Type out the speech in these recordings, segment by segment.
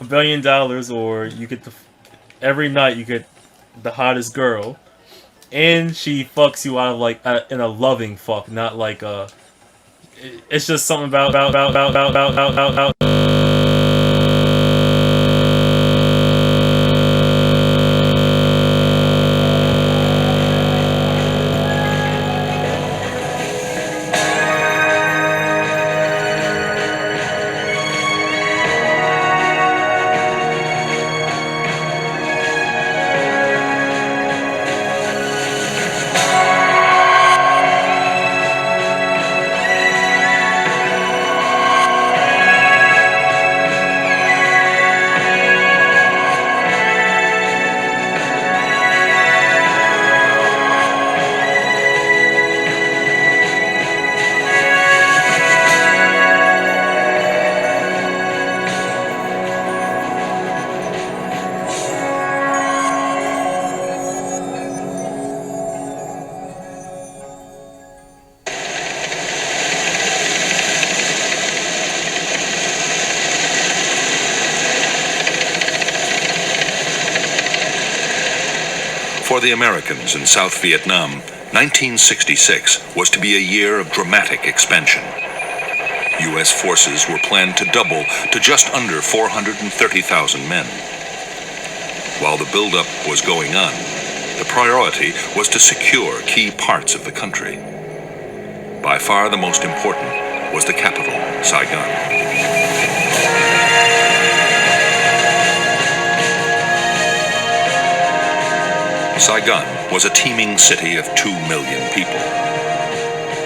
$1 billion, or you get every night you get the hottest girl, and she fucks you out of like in a loving fuck, not like a. It's just something about. For the Americans in South Vietnam, 1966 was to be a year of dramatic expansion. U.S. forces were planned to double to just under 430,000 men. While the buildup was going on, the priority was to secure key parts of the country. By far the most important was the capital, Saigon. Saigon was a teeming city of 2 million people.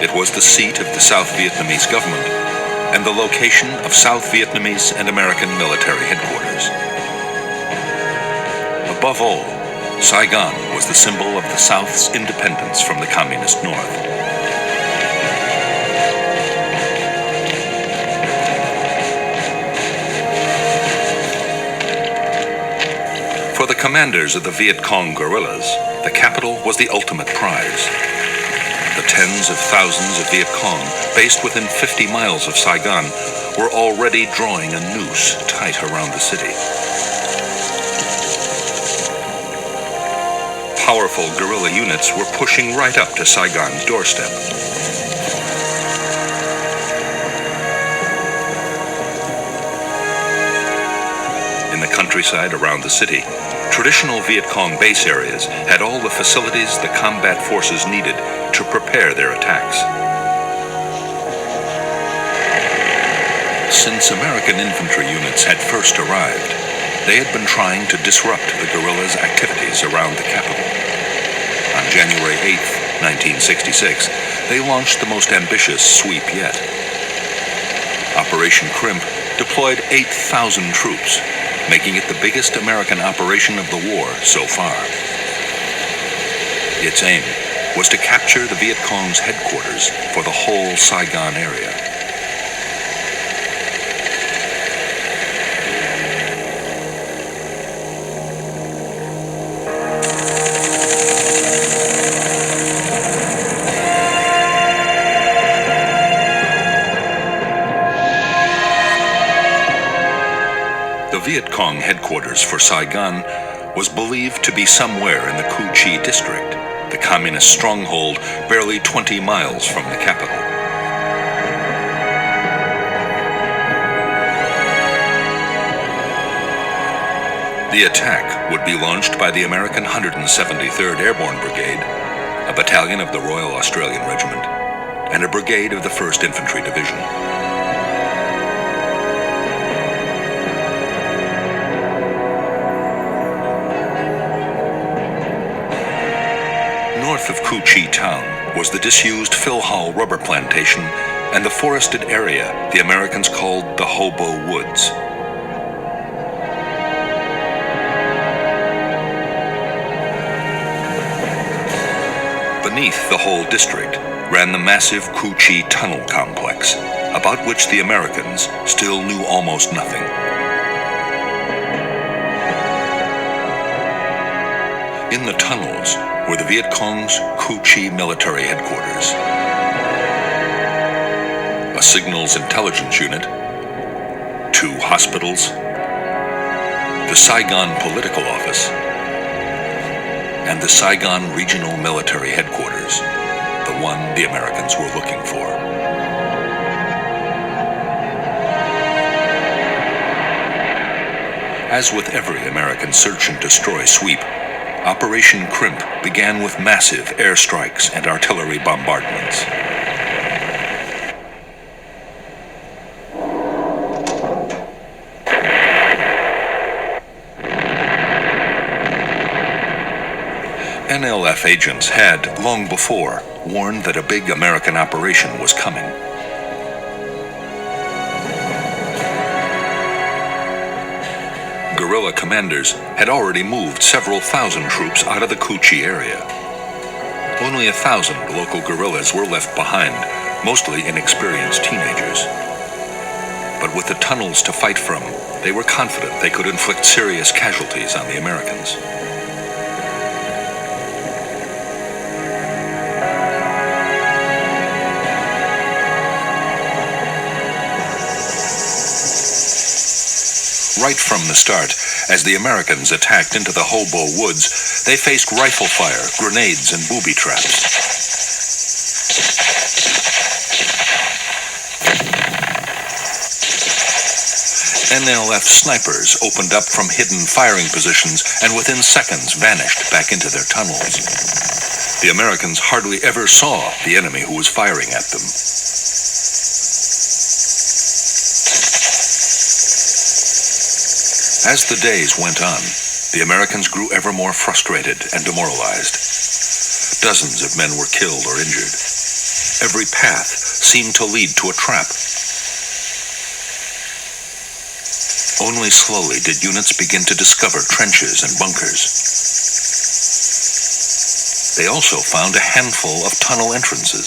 It was the seat of the South Vietnamese government and the location of South Vietnamese and American military headquarters. Above all, Saigon was the symbol of the South's independence from the communist North. For the commanders of the Viet Cong guerrillas, the capital was the ultimate prize. The tens of thousands of Viet Cong, based within 50 miles of Saigon, were already drawing a noose tight around the city. Powerful guerrilla units were pushing right up to Saigon's doorstep. In the countryside around the city, traditional Viet Cong base areas had all the facilities the combat forces needed to prepare their attacks. Since American infantry units had first arrived, they had been trying to disrupt the guerrillas' activities around the capital. On January 8, 1966, they launched the most ambitious sweep yet. Operation Crimp deployed 8,000 troops, making it the biggest American operation of the war so far. Its aim was to capture the Viet Cong's headquarters for the whole Saigon area. The Viet Cong headquarters for Saigon was believed to be somewhere in the Cu Chi district, the communist stronghold barely 20 miles from the capital. The attack would be launched by the American 173rd Airborne Brigade, a battalion of the Royal Australian Regiment, and a brigade of the 1st Infantry Division. North of Cu Chi town was the disused Phil Hall rubber plantation and the forested area the Americans called the Hobo Woods. Beneath the whole district ran the massive Cu Chi tunnel complex, about which the Americans still knew almost nothing. In the tunnels were the Viet Cong's Cu Chi military headquarters, a signals intelligence unit, 2 hospitals, the Saigon Political Office, and the Saigon Regional Military Headquarters, the one the Americans were looking for. As with every American search and destroy sweep, Operation Crimp began with massive airstrikes and artillery bombardments. NLF agents had, long before, warned that a big American operation was coming. Guerrilla commanders had already moved several thousand troops out of the Cu Chi area. Only 1,000 local guerrillas were left behind, mostly inexperienced teenagers. But with the tunnels to fight from, they were confident they could inflict serious casualties on the Americans. Right from the start, as the Americans attacked into the hobo woods, they faced rifle fire, grenades, and booby traps. NLF snipers opened up from hidden firing positions and within seconds vanished back into their tunnels. The Americans hardly ever saw the enemy who was firing at them. As the days went on, the Americans grew ever more frustrated and demoralized. Dozens of men were killed or injured. Every path seemed to lead to a trap. Only slowly did units begin to discover trenches and bunkers. They also found a handful of tunnel entrances.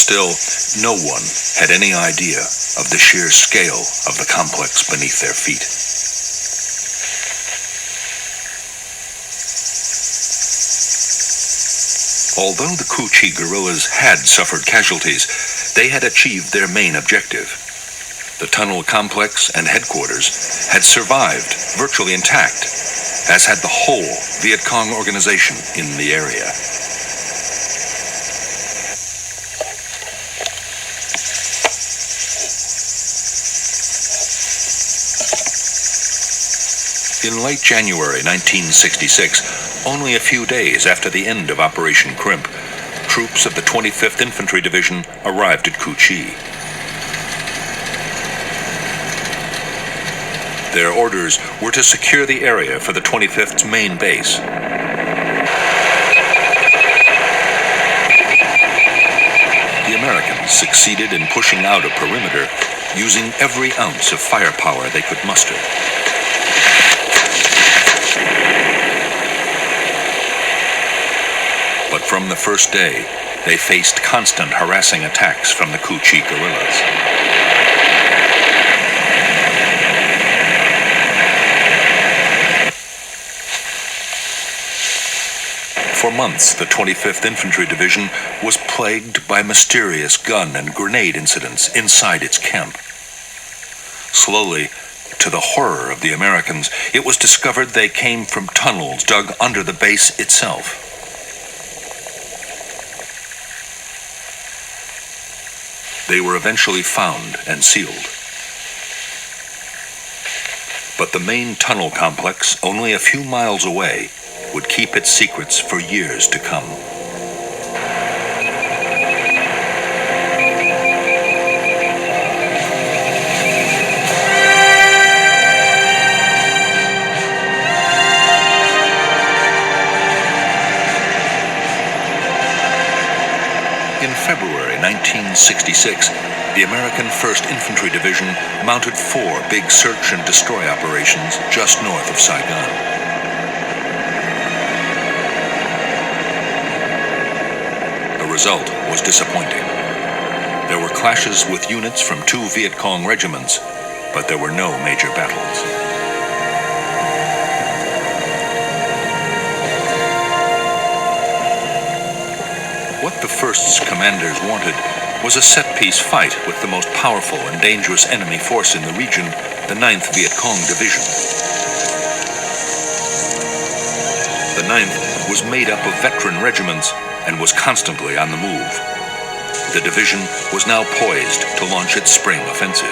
Still, no one had any idea of the sheer scale of the complex beneath their feet. Although the Cu Chi guerrillas had suffered casualties, they had achieved their main objective. The tunnel complex and headquarters had survived virtually intact, as had the whole Viet Cong organization in the area. In late January 1966, only a few days after the end of Operation Crimp, troops of the 25th Infantry Division arrived at Cu Chi. Their orders were to secure the area for the 25th's main base. The Americans succeeded in pushing out a perimeter using every ounce of firepower they could muster. But from the first day, they faced constant harassing attacks from the Cu Chi guerrillas. For months, the 25th Infantry Division was plagued by mysterious gun and grenade incidents inside its camp. Slowly, to the horror of the Americans, it was discovered they came from tunnels dug under the base itself. They were eventually found and sealed. But the main tunnel complex, only a few miles away, would keep its secrets for years to come. In February 1966, the American 1st Infantry Division mounted 4 big search and destroy operations just north of Saigon. The result was disappointing. There were clashes with units from 2 Viet Cong regiments, but there were no major battles. What the 1st's commanders wanted was a set-piece fight with the most powerful and dangerous enemy force in the region, the 9th Viet Cong Division. The 9th was made up of veteran regiments and was constantly on the move. The division was now poised to launch its spring offensive.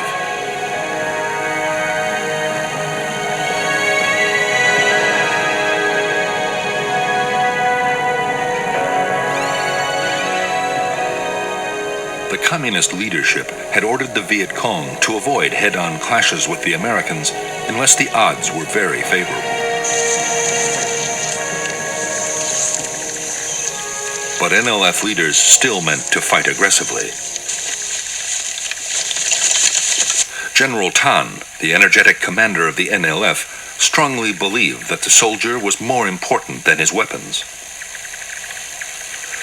The communist leadership had ordered the Viet Cong to avoid head-on clashes with the Americans unless the odds were very favorable. But NLF leaders still meant to fight aggressively. General Tan, the energetic commander of the NLF, strongly believed that the soldier was more important than his weapons.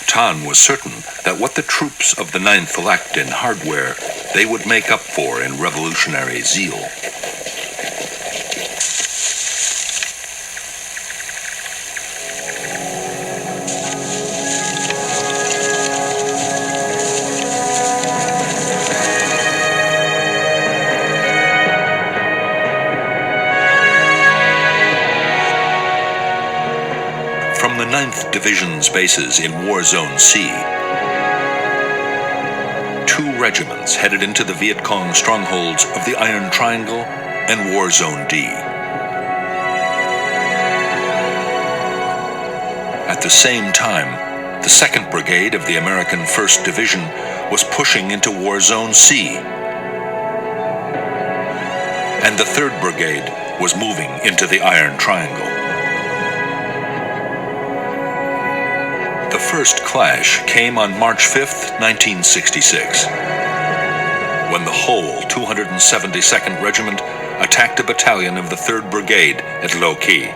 Tan was certain that what the troops of the 9th lacked in hardware, they would make up for in revolutionary zeal. From the 9th Division's bases in War Zone C, 2 regiments headed into the Viet Cong strongholds of the Iron Triangle and War Zone D. At the same time, the 2nd Brigade of the American 1st Division was pushing into War Zone C, and the 3rd Brigade was moving into the Iron Triangle. The first clash came on March 5th, 1966, when the whole 272nd Regiment attacked a battalion of the 3rd Brigade at Lo Qui.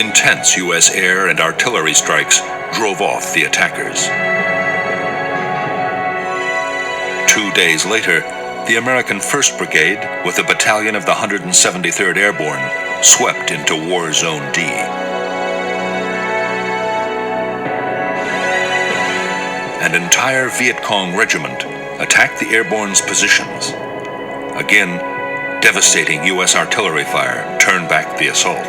Intense U.S. air and artillery strikes drove off the attackers. 2 days later, the American 1st Brigade, with a battalion of the 173rd Airborne, swept into War Zone D. An entire Viet Cong regiment attacked the airborne's positions. Again, devastating U.S. artillery fire turned back the assault.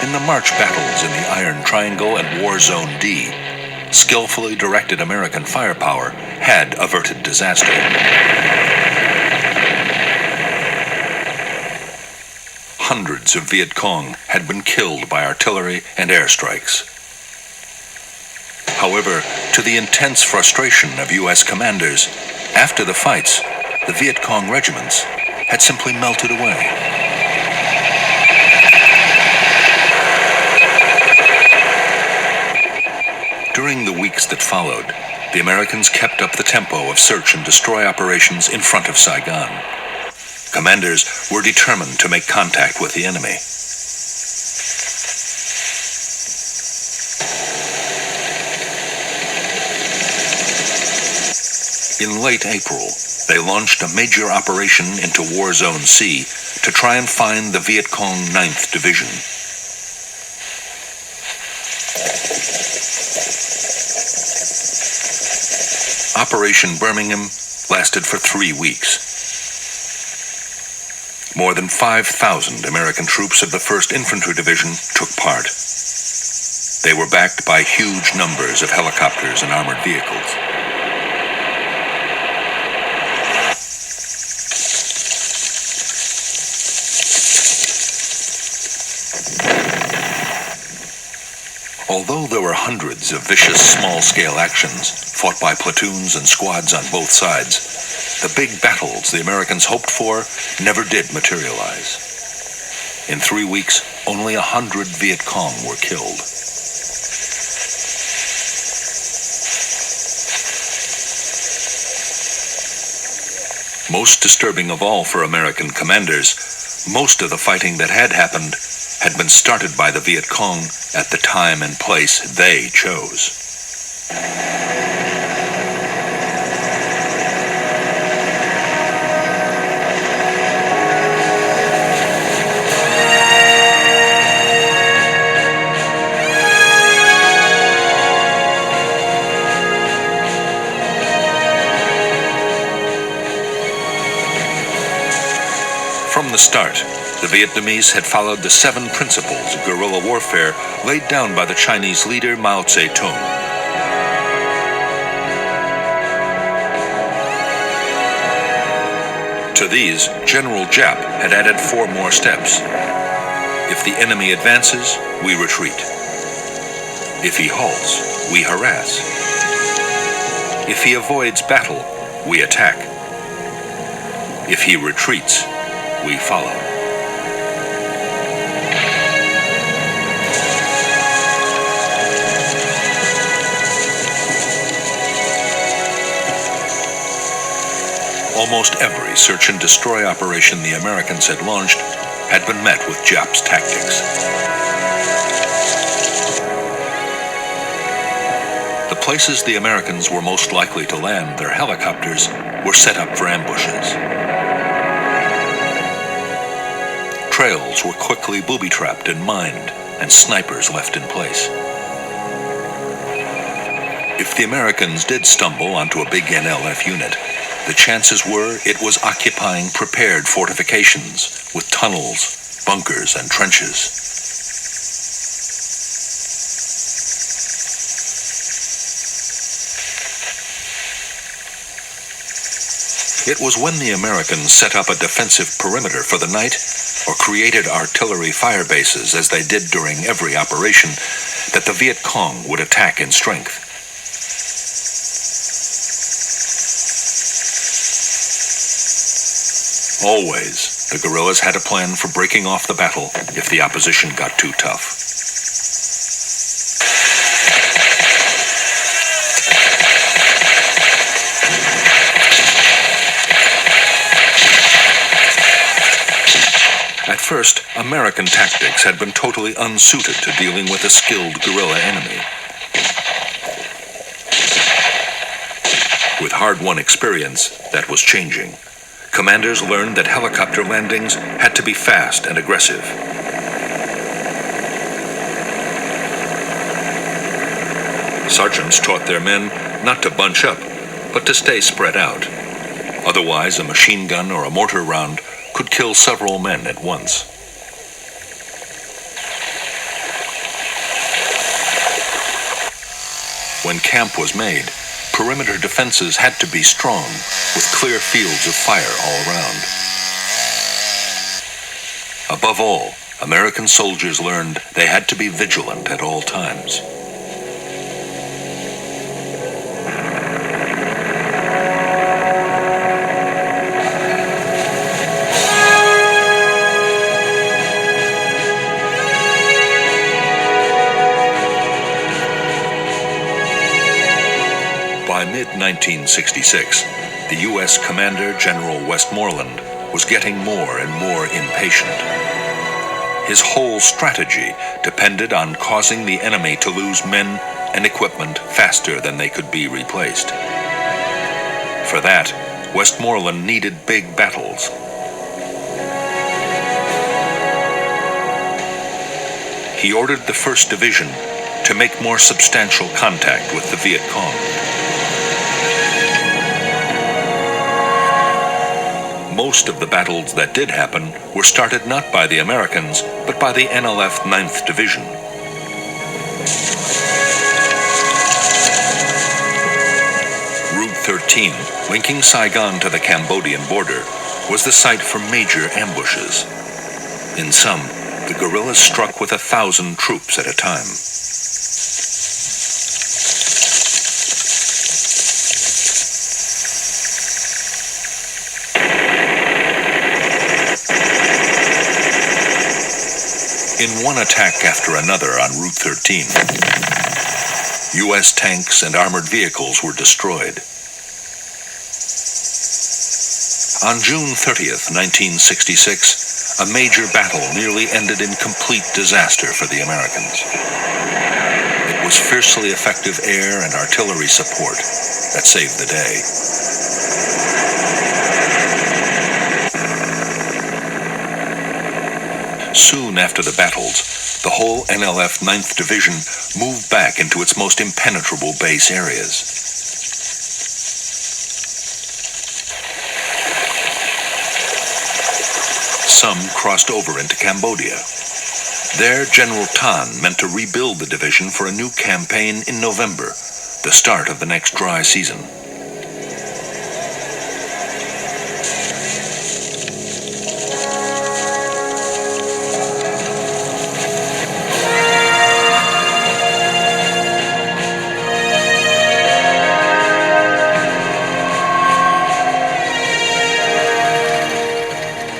In the March battles in the Iron Triangle and War Zone D, skillfully directed American firepower had averted disaster. Hundreds of Viet Cong had been killed by artillery and airstrikes. However, to the intense frustration of U.S. commanders, after the fights, the Viet Cong regiments had simply melted away. During the weeks that followed, the Americans kept up the tempo of search and destroy operations in front of Saigon. Commanders were determined to make contact with the enemy. In late April, they launched a major operation into War Zone C to try and find the Viet Cong 9th Division. Operation Birmingham lasted for 3 weeks. More than 5,000 American troops of the 1st Infantry Division took part. They were backed by huge numbers of helicopters and armored vehicles. Although there were hundreds of vicious small-scale actions fought by platoons and squads on both sides, the big battles the Americans hoped for never did materialize. In 3 weeks, only 100 Viet Cong were killed. Most disturbing of all for American commanders, most of the fighting that had happened had been started by the Viet Cong at the time and place they chose. From the start, the Vietnamese had followed the 7 principles of guerrilla warfare laid down by the Chinese leader Mao Zedong. To these, General Giap had added 4 more steps. If the enemy advances, we retreat. If he halts, we harass. If he avoids battle, we attack. If he retreats, we follow. Almost every search and destroy operation the Americans had launched had been met with Giap's tactics. The places the Americans were most likely to land their helicopters were set up for ambushes. Trails were quickly booby-trapped and mined, and snipers left in place. If the Americans did stumble onto a big NLF unit, the chances were it was occupying prepared fortifications with tunnels, bunkers, and trenches. It was when the Americans set up a defensive perimeter for the night or created artillery fire bases, as they did during every operation, that the Viet Cong would attack in strength. Always, the guerrillas had a plan for breaking off the battle if the opposition got too tough. At first, American tactics had been totally unsuited to dealing with a skilled guerrilla enemy. With hard-won experience, that was changing. Commanders learned that helicopter landings had to be fast and aggressive. Sergeants taught their men not to bunch up, but to stay spread out. Otherwise, a machine gun or a mortar round could kill several men at once. When camp was made, perimeter defenses had to be strong, with clear fields of fire all around. Above all, American soldiers learned they had to be vigilant at all times. By mid-1966, the U.S. Commander General Westmoreland was getting more and more impatient. His whole strategy depended on causing the enemy to lose men and equipment faster than they could be replaced. For that, Westmoreland needed big battles. He ordered the 1st Division to make more substantial contact with the Viet Cong. Most of the battles that did happen were started not by the Americans, but by the NLF 9th Division. Route 13, linking Saigon to the Cambodian border, was the site for major ambushes. In some, the guerrillas struck with 1,000 troops at a time. In one attack after another on Route 13, U.S. tanks and armored vehicles were destroyed. On June 30th, 1966, a major battle nearly ended in complete disaster for the Americans. It was fiercely effective air and artillery support that saved the day. Soon after the battles, the whole NLF 9th Division moved back into its most impenetrable base areas. some crossed over into Cambodia. There, General Tan meant to rebuild the division for a new campaign in November, the start of the next dry season.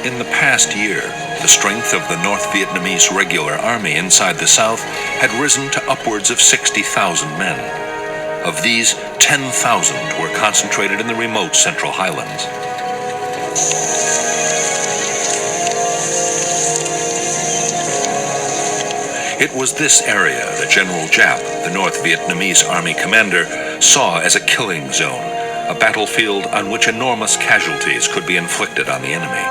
In the past year, the strength of the North Vietnamese regular army inside the South had risen to upwards of 60,000 men. Of these, 10,000 were concentrated in the remote Central Highlands. It was this area that General Giap, the North Vietnamese army commander, saw as a killing zone, a battlefield on which enormous casualties could be inflicted on the enemy.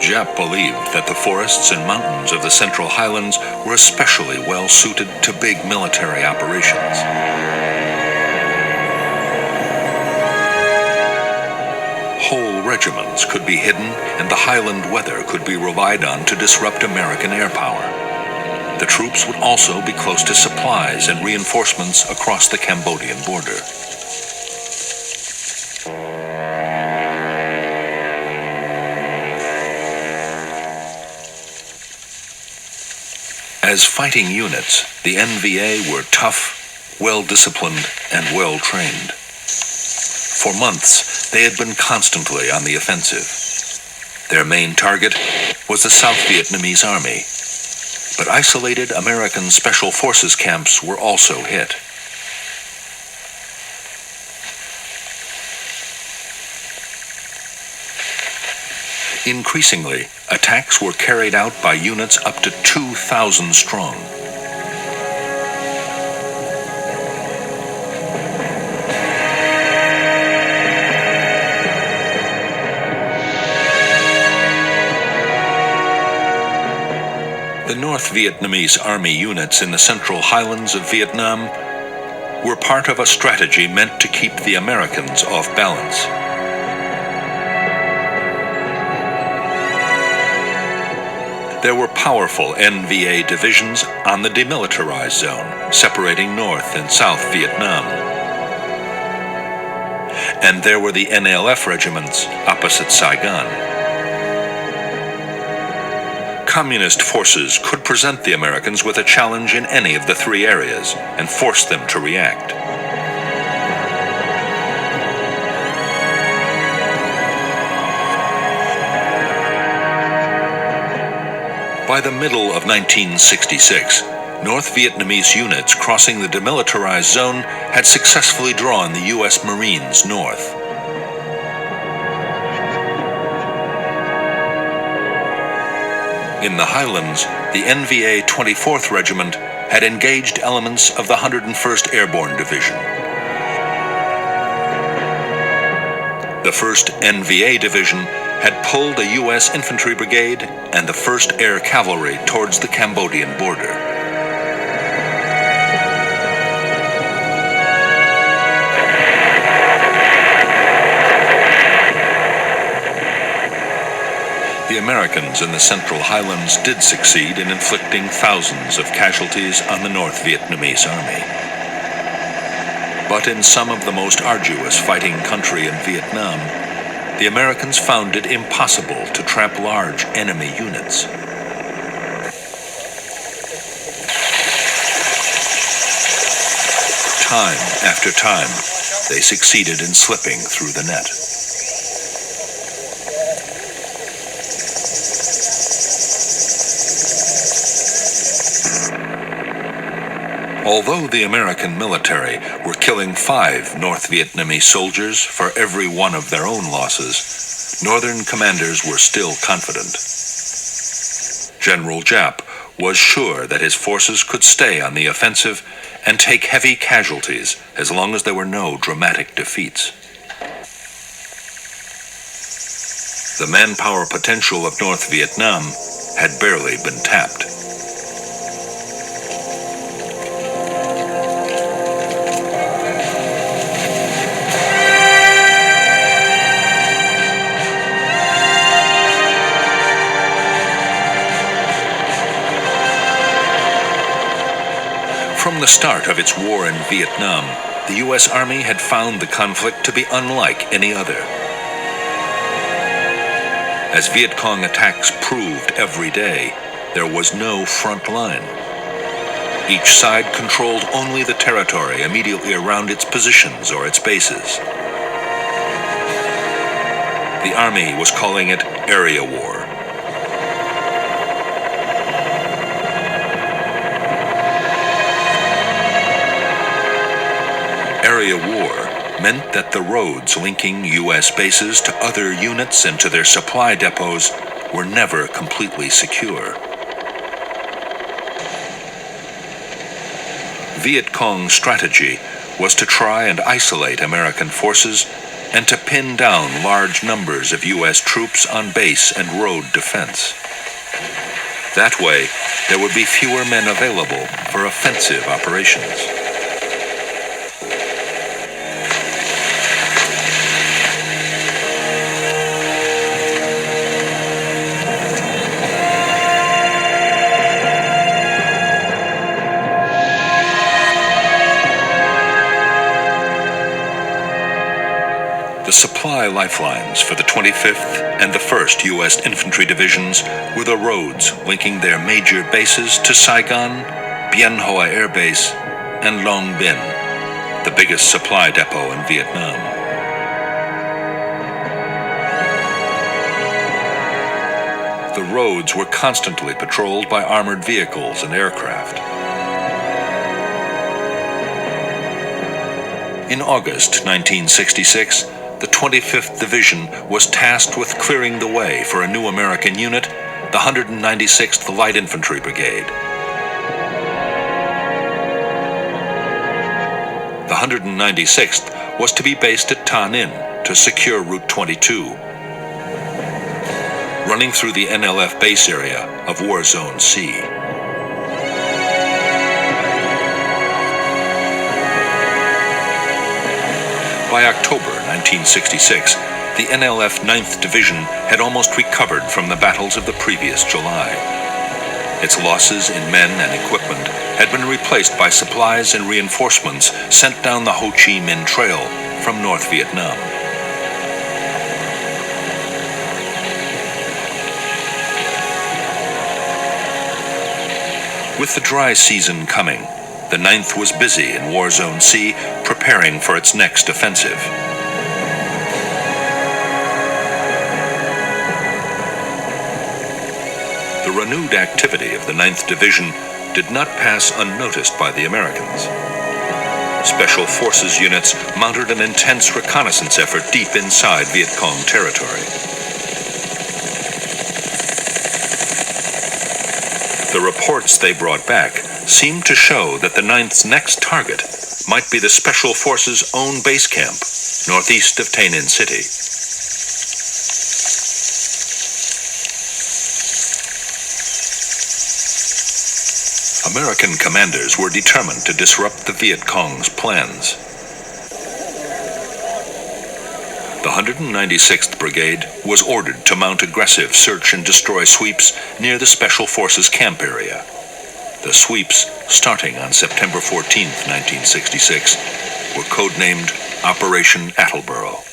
Giap believed that the forests and mountains of the Central Highlands were especially well suited to big military operations. Whole regiments could be hidden, and the highland weather could be relied on to disrupt American air power. The troops would also be close to supplies and reinforcements across the Cambodian border. As fighting units, the NVA were tough, well-disciplined, and well-trained. For months, they had been constantly on the offensive. Their main target was the South Vietnamese Army, but isolated American Special Forces camps were also hit. Increasingly, attacks were carried out by units up to 2,000 strong. The North Vietnamese Army units in the Central Highlands of Vietnam were part of a strategy meant to keep the Americans off balance. There were powerful NVA divisions on the demilitarized zone, separating North and South Vietnam. And there were the NLF regiments opposite Saigon. Communist forces could present the Americans with a challenge in any of the three areas and force them to react. By the middle of 1966, North Vietnamese units crossing the demilitarized zone had successfully drawn the U.S. Marines north. In the Highlands, the NVA 24th Regiment had engaged elements of the 101st Airborne Division. The 1st NVA Division had pulled a U.S. infantry brigade and the 1st Air Cavalry towards the Cambodian border. The Americans in the Central Highlands did succeed in inflicting thousands of casualties on the North Vietnamese Army. But in some of the most arduous fighting country in Vietnam, the Americans found it impossible to trap large enemy units. Time after time, they succeeded in slipping through the net. Although the American military were killing 5 North Vietnamese soldiers for every one of their own losses, Northern commanders were still confident. General Giap was sure that his forces could stay on the offensive and take heavy casualties as long as there were no dramatic defeats. The manpower potential of North Vietnam had barely been tapped. of its war in Vietnam, the U.S. Army had found the conflict to be unlike any other. As Viet Cong attacks proved every day, there was no front line. Each side controlled only the territory immediately around its positions or its bases. The Army was calling it area war. Area war meant that the roads linking U.S. bases to other units and to their supply depots were never completely secure. Viet Cong's strategy was to try and isolate American forces and to pin down large numbers of U.S. troops on base and road defense. That way, there would be fewer men available for offensive operations. The supply lifelines for the 25th and the 1st U.S. Infantry Divisions were the roads linking their major bases to Saigon, Bien Hoa Air Base, and Long Binh, the biggest supply depot in Vietnam. The roads were constantly patrolled by armored vehicles and aircraft. In August 1966, the 25th Division was tasked with clearing the way for a new American unit, the 196th Light Infantry Brigade. The 196th was to be based at Tan Ninh to secure Route 22, running through the NLF base area of War Zone C. By October 1966, the NLF 9th Division had almost recovered from the battles of the previous July. Its losses in men and equipment had been replaced by supplies and reinforcements sent down the Ho Chi Minh Trail from North Vietnam. With the dry season coming, the 9th was busy in War Zone C preparing for its next offensive. The renewed activity of the 9th Division did not pass unnoticed by the Americans. Special Forces units mounted an intense reconnaissance effort deep inside Viet Cong territory. The reports they brought back seemed to show that the 9th's next target might be the Special Forces' own base camp, northeast of Tay Ninh City. American commanders were determined to disrupt the Viet Cong's plans. The 196th Brigade was ordered to mount aggressive search and destroy sweeps near the Special Forces camp area. The sweeps, starting on September 14, 1966, were codenamed Operation Attleboro.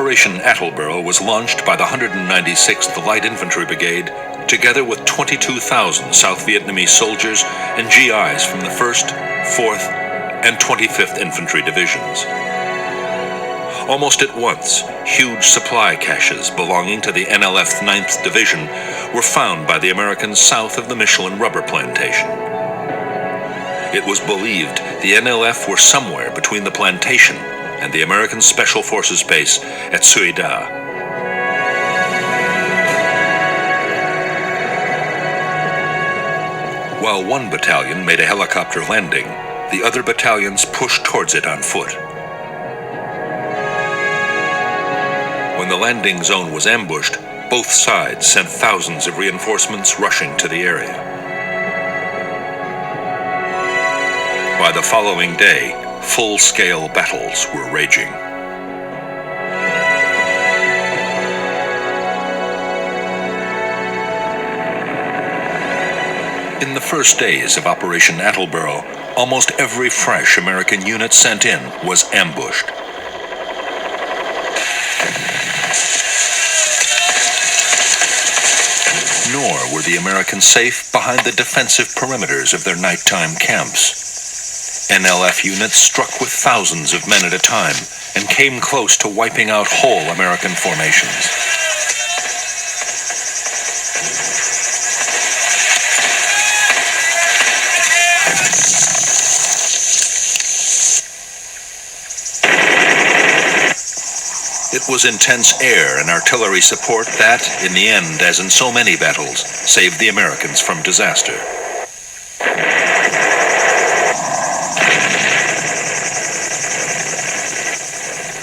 Operation Attleboro was launched by the 196th Light Infantry Brigade, together with 22,000 South Vietnamese soldiers and GIs from the 1st, 4th, and 25th Infantry Divisions. Almost at once, huge supply caches belonging to the NLF 9th Division were found by the Americans south of the Michelin rubber plantation. It was believed the NLF were somewhere between the plantation and the American Special Forces base at Sui Da. While one battalion made a helicopter landing, the other battalions pushed towards it on foot. When the landing zone was ambushed, both sides sent thousands of reinforcements rushing to the area. By the following day, full-scale battles were raging. In the first days of Operation Attleboro, almost every fresh American unit sent in was ambushed. Nor were the Americans safe behind the defensive perimeters of their nighttime camps. NLF units struck with thousands of men at a time and came close to wiping out whole American formations. It was intense air and artillery support that, in the end, as in so many battles, saved the Americans from disaster.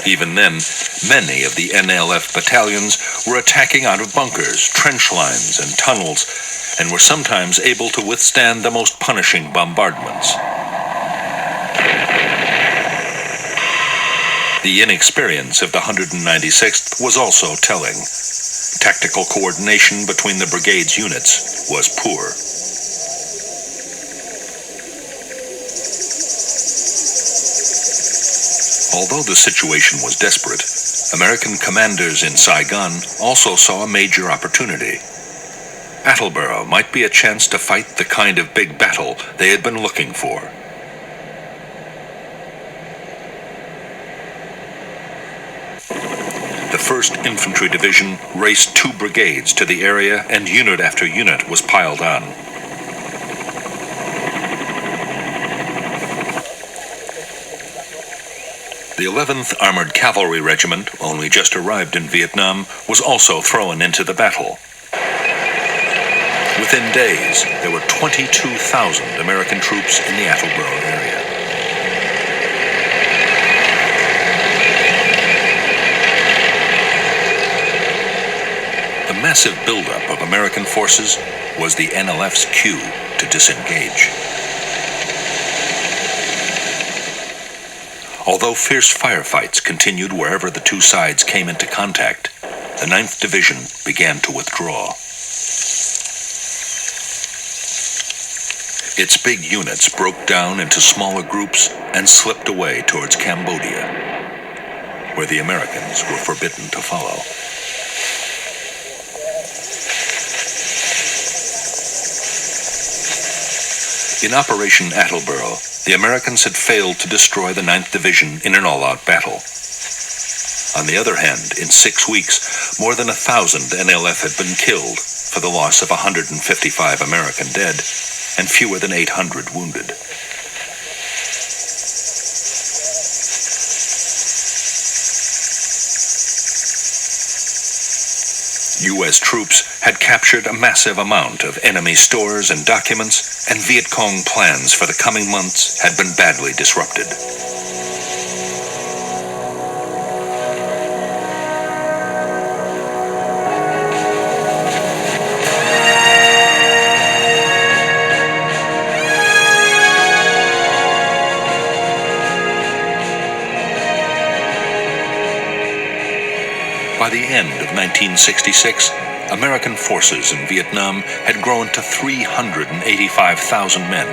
Even then, many of the NLF battalions were attacking out of bunkers, trench lines, and tunnels, and were sometimes able to withstand the most punishing bombardments. The inexperience of the 196th was also telling. Tactical coordination between the brigade's units was poor. Although the situation was desperate, American commanders in Saigon also saw a major opportunity. Attleboro might be a chance to fight the kind of big battle they had been looking for. The 1st Infantry Division raced 2 brigades to the area, and unit after unit was piled on. The 11th Armored Cavalry Regiment, only just arrived in Vietnam, was also thrown into the battle. Within days, there were 22,000 American troops in the Attleboro area. The massive buildup of American forces was the NLF's cue to disengage. Although fierce firefights continued wherever the two sides came into contact, the 9th Division began to withdraw. Its big units broke down into smaller groups and slipped away towards Cambodia, where the Americans were forbidden to follow. In Operation Attleboro, the Americans had failed to destroy the 9th Division in an all-out battle. On the other hand, in 6 weeks, more than 1,000 NLF had been killed, for the loss of 155 American dead and fewer than 800 wounded. U.S. troops had captured a massive amount of enemy stores and documents, and Viet Cong plans for the coming months had been badly disrupted. By the end of 1966, American forces in Vietnam had grown to 385,000 men,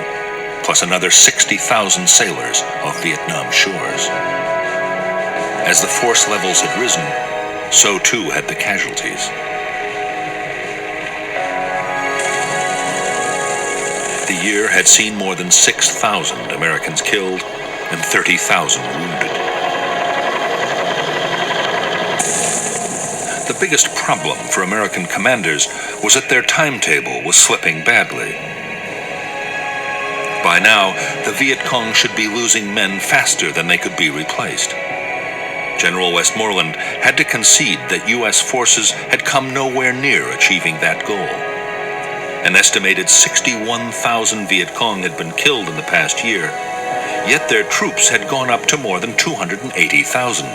plus another 60,000 sailors off Vietnam shores. As the force levels had risen, so too had the casualties. The year had seen more than 6,000 Americans killed and 30,000 wounded. The biggest problem for American commanders was that their timetable was slipping badly. By now, the Viet Cong should be losing men faster than they could be replaced. General Westmoreland had to concede that U.S. forces had come nowhere near achieving that goal. An estimated 61,000 Viet Cong had been killed in the past year, yet their troops had gone up to more than 280,000.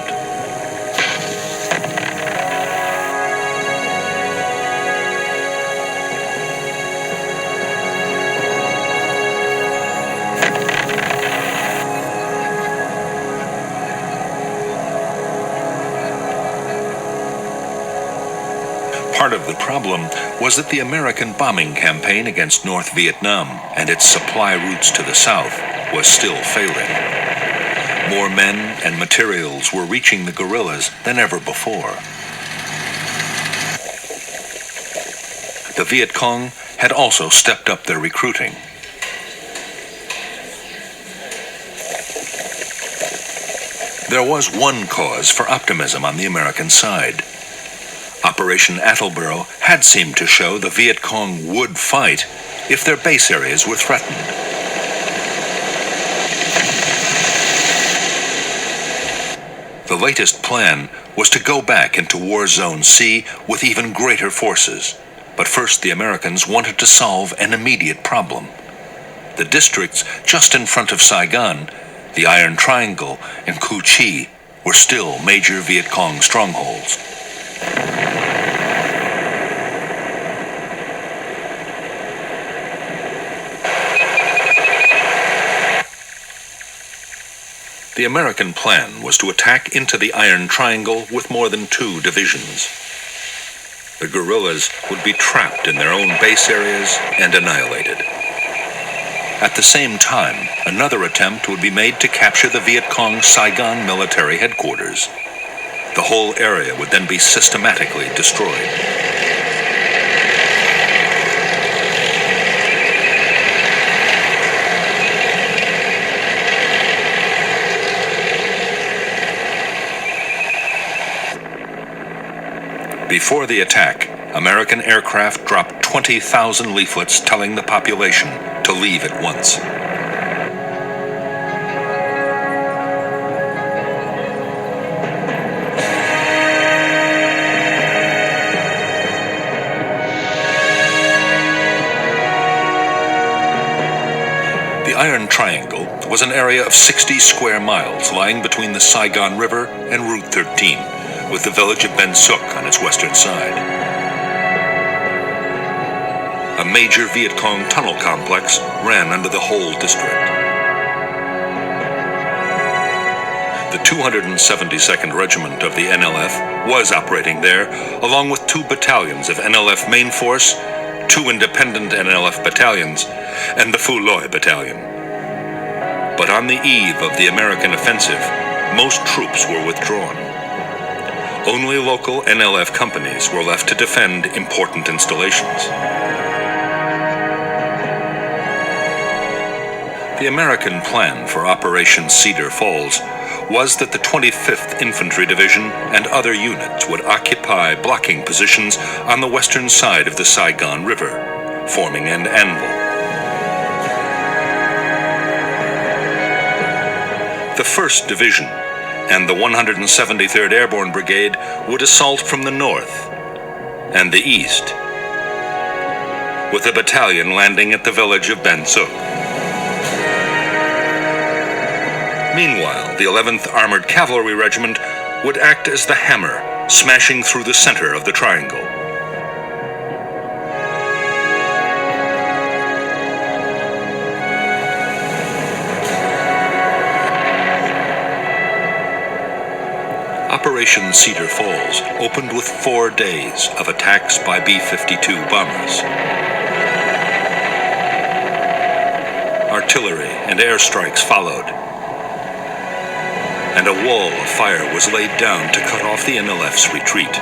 Part of the problem was that the American bombing campaign against North Vietnam and its supply routes to the south was still failing. More men and materials were reaching the guerrillas than ever before. The Viet Cong had also stepped up their recruiting. There was one cause for optimism on the American side. Operation Attleboro had seemed to show the Viet Cong would fight if their base areas were threatened. The latest plan was to go back into War Zone C with even greater forces. But first, the Americans wanted to solve an immediate problem. The districts just in front of Saigon, the Iron Triangle and Cu Chi, were still major Viet Cong strongholds. The American plan was to attack into the Iron Triangle with more than 2 divisions. The guerrillas would be trapped in their own base areas and annihilated. At the same time, another attempt would be made to capture the Viet Cong Saigon military headquarters. The whole area would then be systematically destroyed. Before the attack, American aircraft dropped 20,000 leaflets telling the population to leave at once. The Iron Triangle was an area of 60 square miles lying between the Saigon River and Route 13, with the village of Ben Suc on its western side. A major Viet Cong tunnel complex ran under the whole district. The 272nd Regiment of the NLF was operating there, along with 2 battalions of NLF Main Force, 2 independent NLF battalions, and the Phu Loi Battalion. But on the eve of the American offensive, most troops were withdrawn. Only local NLF companies were left to defend important installations. The American plan for Operation Cedar Falls was that the 25th Infantry Division and other units would occupy blocking positions on the western side of the Saigon River, forming an anvil. The 1st Division and the 173rd Airborne Brigade would assault from the north and the east, with a battalion landing at the village of Ben Suc. Meanwhile, the 11th Armored Cavalry Regiment would act as the hammer, smashing through the center of the triangle. Operation Cedar Falls opened with 4 days of attacks by B-52 bombers. Artillery and airstrikes followed, and a wall of fire was laid down to cut off the NLF's retreat.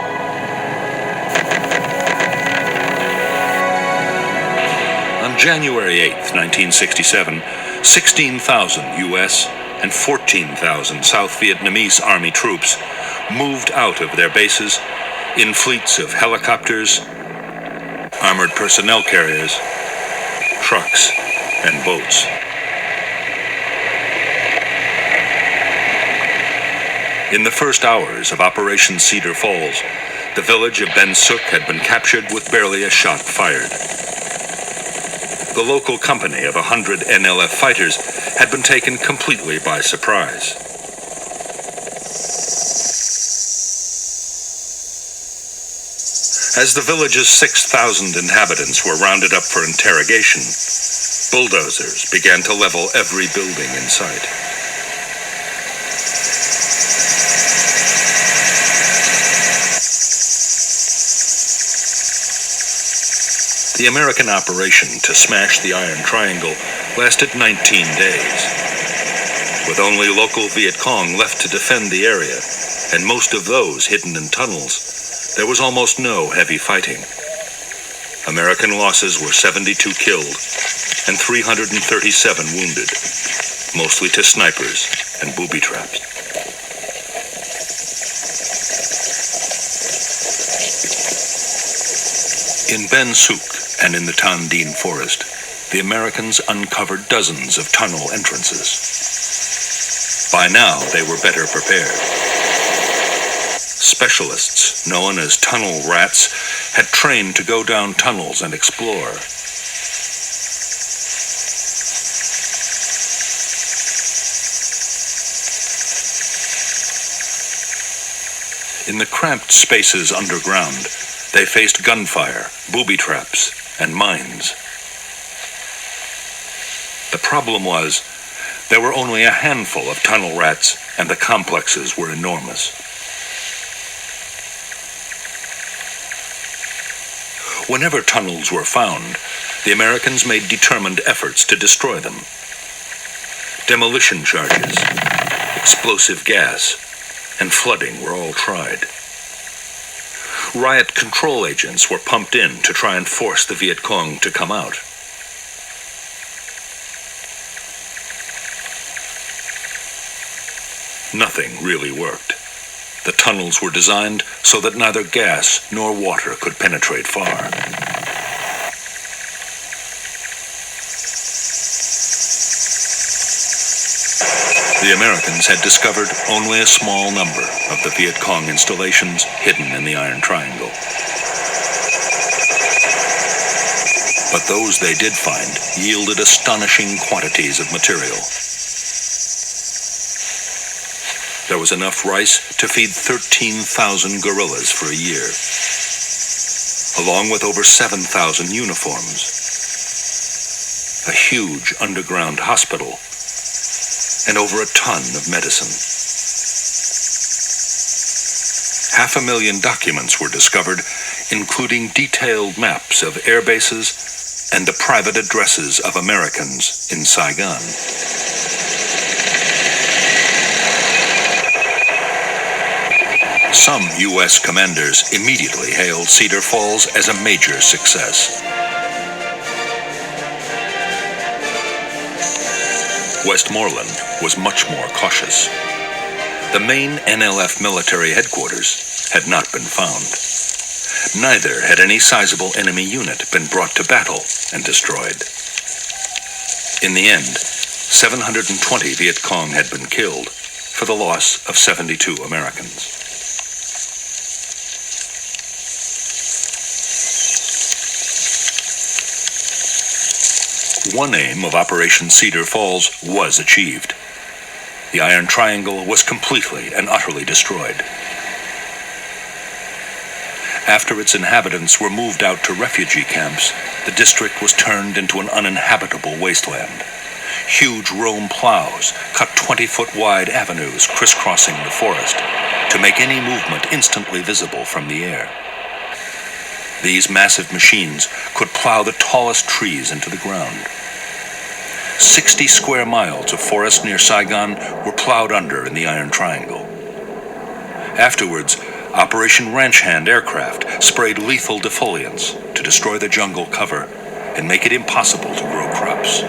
On January 8, 1967, 16,000 U.S. and 14,000 South Vietnamese Army troops moved out of their bases in fleets of helicopters, armored personnel carriers, trucks, and boats. In the first hours of Operation Cedar Falls, the village of Ben Suc had been captured with barely a shot fired. The local company of 100 NLF fighters had been taken completely by surprise. As the village's 6,000 inhabitants were rounded up for interrogation, bulldozers began to level every building in sight. The American operation to smash the Iron Triangle lasted 19 days. With only local Viet Cong left to defend the area, and most of those hidden in tunnels, there was almost no heavy fighting. American losses were 72 killed and 337 wounded, mostly to snipers and booby traps. In Ben Suc and in the Tan Dien forest, the Americans uncovered dozens of tunnel entrances. By now, they were better prepared. Specialists, known as tunnel rats, had trained to go down tunnels and explore. In the cramped spaces underground, they faced gunfire, booby traps, and mines. The problem was, there were only a handful of tunnel rats, and the complexes were enormous. Whenever tunnels were found, the Americans made determined efforts to destroy them. Demolition charges, explosive gas, and flooding were all tried. Riot control agents were pumped in to try and force the Viet Cong to come out. Nothing really worked. The tunnels were designed so that neither gas nor water could penetrate far. The Americans had discovered only a small number of the Viet Cong installations hidden in the Iron Triangle. But those they did find yielded astonishing quantities of material. There was enough rice to feed 13,000 gorillas for a year, along with over 7,000 uniforms, a huge underground hospital, and over a ton of medicine. 500,000 documents were discovered, including detailed maps of air bases and the private addresses of Americans in Saigon. Some U.S. commanders immediately hailed Cedar Falls as a major success. Westmoreland was much more cautious. The main NLF military headquarters had not been found. Neither had any sizable enemy unit been brought to battle and destroyed. In the end, 720 Viet Cong had been killed for the loss of 72 Americans. One aim of Operation Cedar Falls was achieved. The Iron Triangle was completely and utterly destroyed. After its inhabitants were moved out to refugee camps, the district was turned into an uninhabitable wasteland. Huge Rome plows cut 20-foot-wide avenues crisscrossing the forest to make any movement instantly visible from the air. These massive machines could plow the tallest trees into the ground. 60 square miles of forest near Saigon were plowed under in the Iron Triangle. Afterwards, Operation Ranch Hand aircraft sprayed lethal defoliants to destroy the jungle cover and make it impossible to grow crops.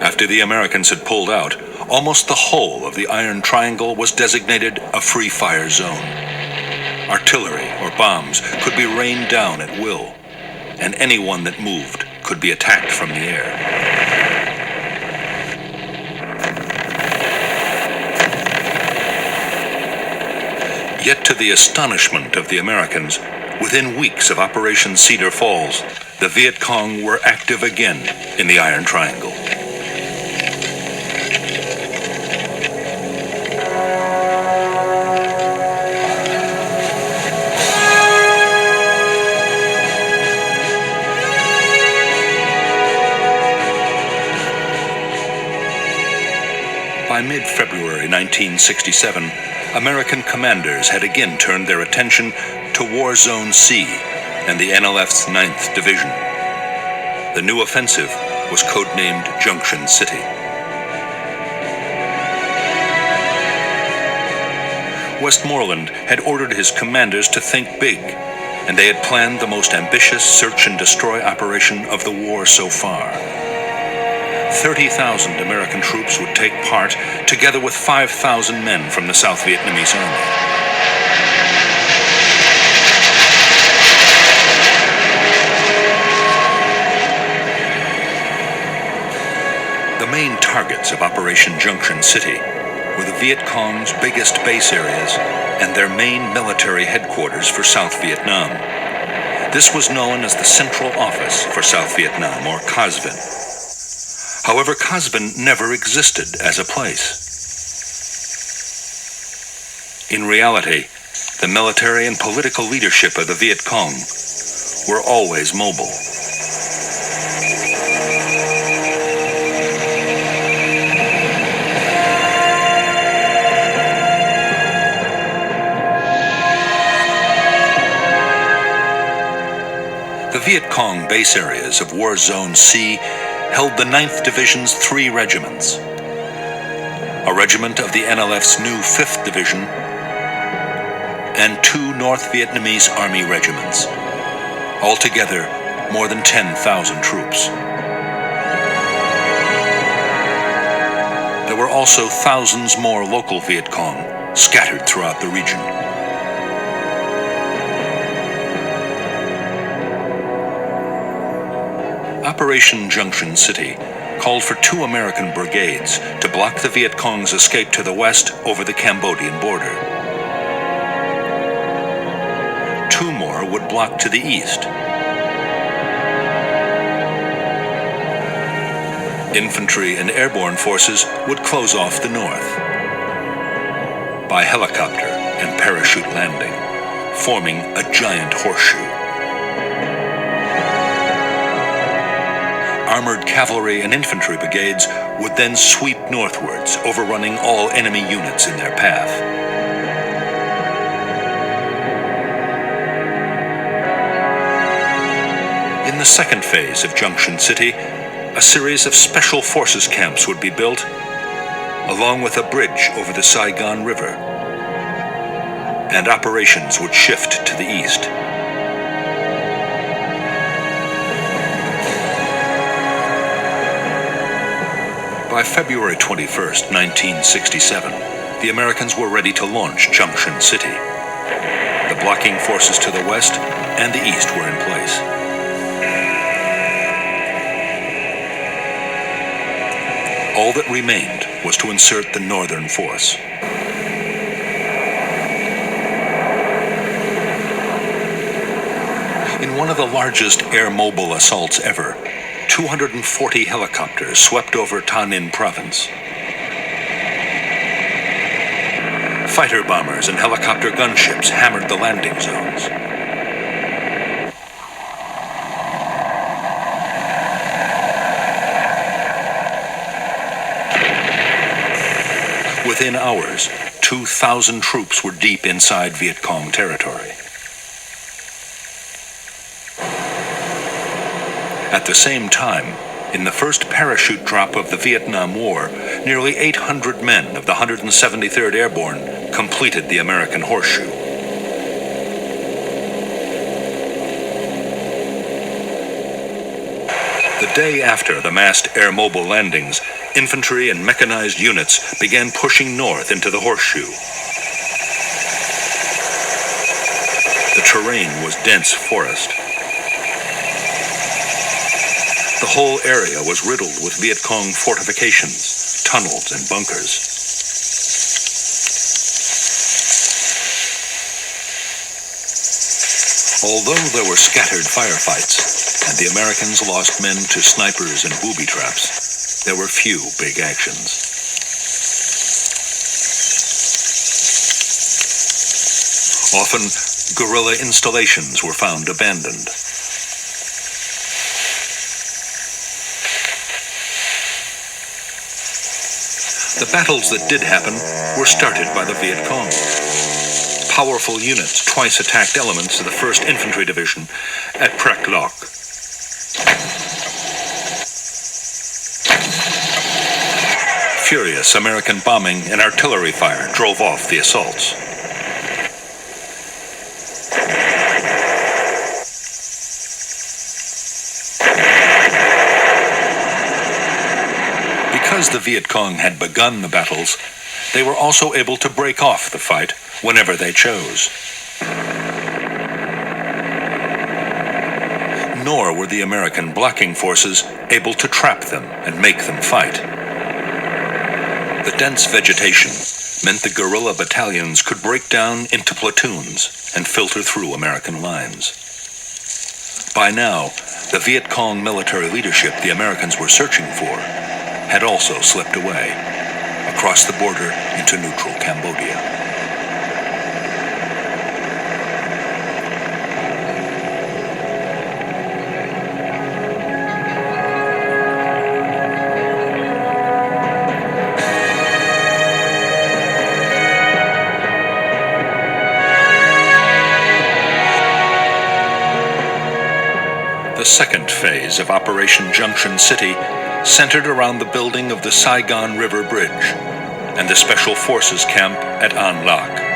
After the Americans had pulled out, almost the whole of the Iron Triangle was designated a free fire zone. Artillery or bombs could be rained down at will, and anyone that moved could be attacked from the air. Yet to the astonishment of the Americans, within weeks of Operation Cedar Falls, the Viet Cong were active again in the Iron Triangle. By mid-February 1967, American commanders had again turned their attention to War Zone C and the NLF's 9th Division. The new offensive was codenamed Junction City. Westmoreland had ordered his commanders to think big, and they had planned the most ambitious search and destroy operation of the war so far. 30,000 American troops would take part, together with 5,000 men from the South Vietnamese Army. The main targets of Operation Junction City were the Viet Cong's biggest base areas and their main military headquarters for South Vietnam. This was known as the Central Office for South Vietnam, or COSVIN. However, COSVIN never existed as a place. In reality, the military and political leadership of the Viet Cong were always mobile. The Viet Cong base areas of War Zone C held the 9th Division's 3 regiments, a regiment of the NLF's new 5th Division, and 2 North Vietnamese Army regiments, altogether more than 10,000 troops. There were also thousands more local Viet Cong scattered throughout the region. Operation Junction City called for 2 American brigades to block the Viet Cong's escape to the west over the Cambodian border. 2 more would block to the east. Infantry and airborne forces would close off the north by helicopter and parachute landing, forming a giant horseshoe. Armored cavalry and infantry brigades would then sweep northwards, overrunning all enemy units in their path. In the second phase of Junction City, a series of special forces camps would be built, along with a bridge over the Saigon River, and operations would shift to the east. By February 21st, 1967, the Americans were ready to launch Junction City. The blocking forces to the west and the east were in place. All that remained was to insert the northern force. In one of the largest air-mobile assaults ever, 240 helicopters swept over Thanh Ninh province. Fighter bombers and helicopter gunships hammered the landing zones. Within hours, 2,000 troops were deep inside Viet Cong territory. At the same time, in the first parachute drop of the Vietnam War, nearly 800 men of the 173rd Airborne completed the American Horseshoe. The day after the massed air-mobile landings, infantry and mechanized units began pushing north into the Horseshoe. The terrain was dense forest. The whole area was riddled with Viet Cong fortifications, tunnels, and bunkers. Although there were scattered firefights, and the Americans lost men to snipers and booby traps, there were few big actions. Often, guerrilla installations were found abandoned. The battles that did happen were started by the Viet Cong. Powerful units twice attacked elements of the 1st Infantry Division at Prek Lok. Furious American bombing and artillery fire drove off the assaults. Because the Viet Cong had begun the battles, they were also able to break off the fight whenever they chose. Nor were the American blocking forces able to trap them and make them fight. The dense vegetation meant the guerrilla battalions could break down into platoons and filter through American lines. By now, the Viet Cong military leadership the Americans were searching for had also slipped away, across the border into neutral Cambodia. The second phase of Operation Junction City centered around the building of the Saigon River Bridge and the Special Forces camp at An Lac.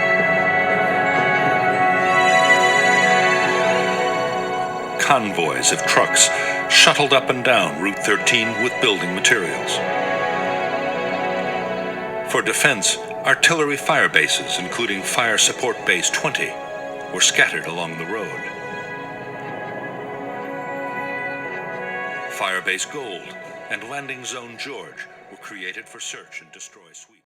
Convoys of trucks shuttled up and down Route 13 with building materials. For defense, artillery fire bases, including Fire Support Base 20, were scattered along the road. Firebase Gold and Landing Zone George were created for search and destroy sweep.